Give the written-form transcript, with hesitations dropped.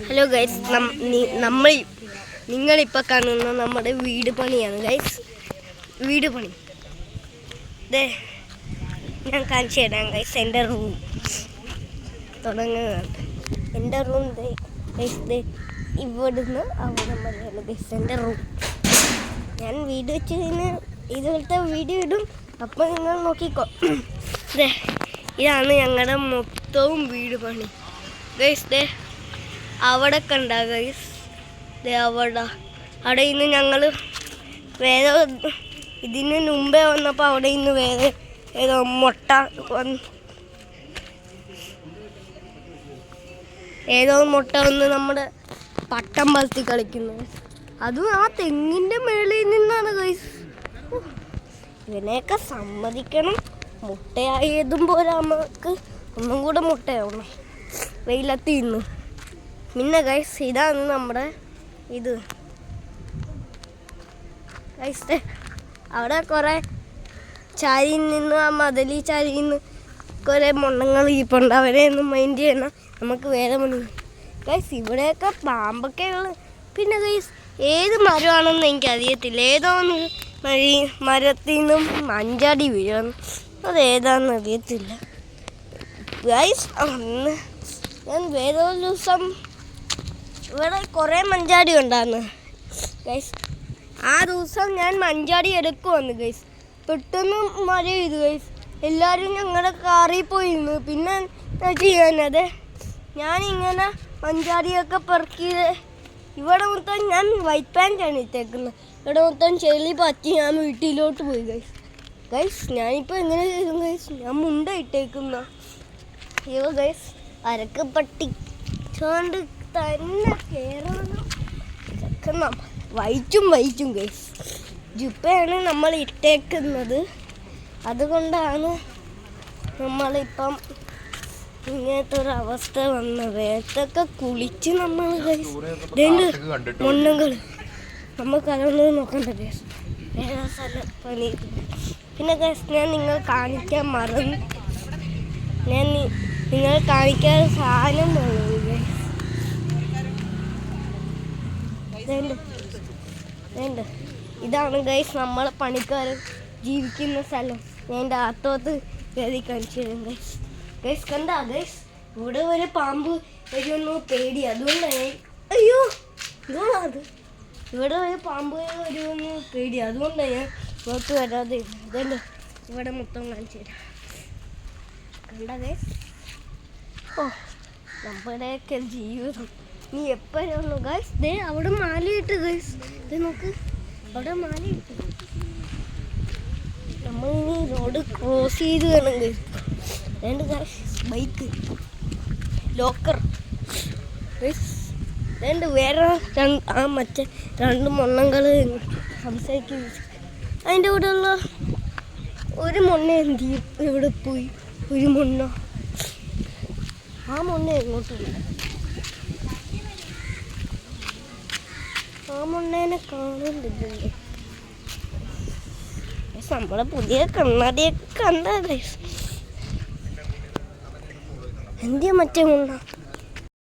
Hello guys, നിങ്ങളിപ്പോൾ കാണുന്ന നമ്മുടെ വീട് പണിയാണ് ഗൈസ്. വീട് പണി ഞാൻ കാണിച്ചു തരാം ഗൈസ്. എൻ്റെ റൂം തുടങ്ങുകയാണ്. എൻ്റെ റൂം ഇവിടുന്ന് അവിടെ വരെയാണ് ഗൈസ് എൻ്റെ റൂം. ഞാൻ വീട് വെച്ച് കഴിഞ്ഞാൽ ഇതുപോലത്തെ വീഡിയോ ഇടും, അപ്പോൾ നിങ്ങൾ നോക്കിക്കോ. ഇതാണ് ഞങ്ങളുടെ മൊത്തവും വീട് പണി ഗൈസ്. അവിടെ കണ്ട ഗൈസ്, അവിടെ ഇന്ന് ഞങ്ങൾ വേറെ ഇതിന് മുമ്പേ വന്നപ്പോൾ അവിടെ ഇന്ന് വേറെ ഏതോ മുട്ട വന്ന് നമ്മുടെ പട്ടം പലത്തി കളിക്കുന്നത്. അതും ആ തെങ്ങിൻ്റെ മേളിൽ നിന്നാണ് ഗൈസ്. ഇവനെയൊക്കെ സമ്മതിക്കണം. മുട്ടയായതും പോരാ, നമുക്ക് ഒന്നും കൂടെ മുട്ടയാവണം വെയിലത്ത് ഇന്ന്. പിന്നെ ഗൈസ്, ഇതാണ് നമ്മുടെ ഇത് ഗൈസ്. അവിടെ കുറേ ചാരിയിൽ നിന്ന്, ആ മതിലി ചാരിയിൽ നിന്ന് കുറേ മണ്ണങ്ങൾ ഇരിപ്പുണ്ട്. അവരെ ഒന്നും മൈൻഡ് ചെയ്യണം, നമുക്ക് വേറെ മണ്ണ് ഗൈസ്. ഇവിടെയൊക്കെ പാമ്പൊക്കെ ഉള്ളത്. പിന്നെ ഗൈസ്, ഏത് മരമാണെന്ന് എനിക്കറിയത്തില്ല. ഏതോ മരത്തിൽ നിന്നും മഞ്ചാടി വീഴുന്നു, അതേതാണെന്ന് അറിയത്തില്ല ഗൈസ്. അന്ന് ഞാൻ വേറെ ഒരു ദിവസം ഇവിടെ കുറേ മഞ്ചാടി ഉണ്ടായിരുന്നു ഗൈസ്. ആ ദിവസം ഞാൻ മഞ്ചാടി എടുക്കുവന്നു ഗൈസ്. പെട്ടെന്ന് മഴ ചെയ്തു ഗൈസ്. എല്ലാവരും ഞങ്ങളുടെ കാറിൽ പോയിരുന്നു. പിന്നെ ചെയ്യാനത് ഞാനിങ്ങനെ മഞ്ചാടിയൊക്കെ പെറുക്കി ഇവിടെ മൊത്തം ഞാൻ വൈറ്റ് പാൻറ്റാണ് ഇട്ടേക്കുന്നത്. ഇവിടെ മൊത്തം ചെളി പറ്റി ഞാൻ വീട്ടിലോട്ട് പോയി ഗൈസ്. ഞാനിപ്പോൾ എങ്ങനെ ചെയ്യും ഗൈസ്? ഞാൻ മുണ്ട ഇട്ടേക്കുന്ന അയ്യോ ഗൈസ്, അരക്ക് പട്ടിച്ചോണ്ട് തന്നെ കയറണം. വൈറ്റും ഗൈസ്. ജുപ്പയാണ് നമ്മൾ ഇട്ടേക്കുന്നത്. അതുകൊണ്ടാണ് നമ്മളിപ്പം ഇങ്ങനത്തെ ഒരു അവസ്ഥ വന്നത്. വേർത്തൊക്കെ കുളിച്ച് നമ്മൾ ഗൈസ് മണ്ണുകൾ നമുക്കതൊന്നും നോക്കണ്ട ഗൈസ്. വേറെ സ്ഥലം പണി. പിന്നെ ഗൈസ്, ഞാൻ നിങ്ങൾ കാണിക്കാൻ മറന്നു. ഞാൻ നിങ്ങൾ കാണിക്കാൻ സാധനം മറന്നു ഗൈസ്. ഇതാണ് ഗൈസ് നമ്മളെ പണിക്കാർ ജീവിക്കുന്ന സ്ഥലം. ഞാൻ എൻ്റെ അകത്തോട്ട് കയറി കാണിച്ചു തരാം ഗൈസ്. ഗൈസ് കണ്ട ഗൈസ്, ഇവിടെ ഒരു പാമ്പ് വരുമെന്ന് പേടി. അതുകൊണ്ടാണ് അയ്യോ ഇതാണത്. ഇവിടെ ഒരു പാമ്പ് വരുമെന്ന് പേടി. അതുകൊണ്ടാണ് ഞാൻ പുറത്ത് വരാതെ. ഇതല്ലോ ഇവിടെ മൊത്തം കാണിച്ചു തരാം. കണ്ട ഗൈസ്, ഓ നമ്മുടെയൊക്കെ ജീവിതം നീ എപ്പോഴുള്ളൂ ഗൈസ്. അവിടെ മാലയിട്ട് ഗൈസ്. നോക്ക്, അവിടെ മാലയിട്ട്. നമ്മൾ ഇനി റോഡ് ക്രോസ് ചെയ്ത് വേണം ഗൈസ്. രണ്ട് ഗൈസ് ബൈക്ക് ലോക്കർ ഗൈസ്. രണ്ട് വേറെ മറ്റേ രണ്ട് മൊണ്ണങ്ങൾ സംസാരിക്കും. അതിൻ്റെ കൂടെയുള്ള ഒരു മൊണ്ണ എന്ത് ചെയ്യും? എവിടെ പോയി? ഒരു മൊണ്ണ, ആ മൊണ്ണ എങ്ങോട്ടില്ല. ആ മൊണ്ണേനെ കാണുന്നില്ലല്ലോ. നമ്മളെ പുതിയ കണ്ണാടിയൊക്കെ കണ്ട ഗൈസ്. എന്തിയാ മറ്റേ മൊണ്ണ?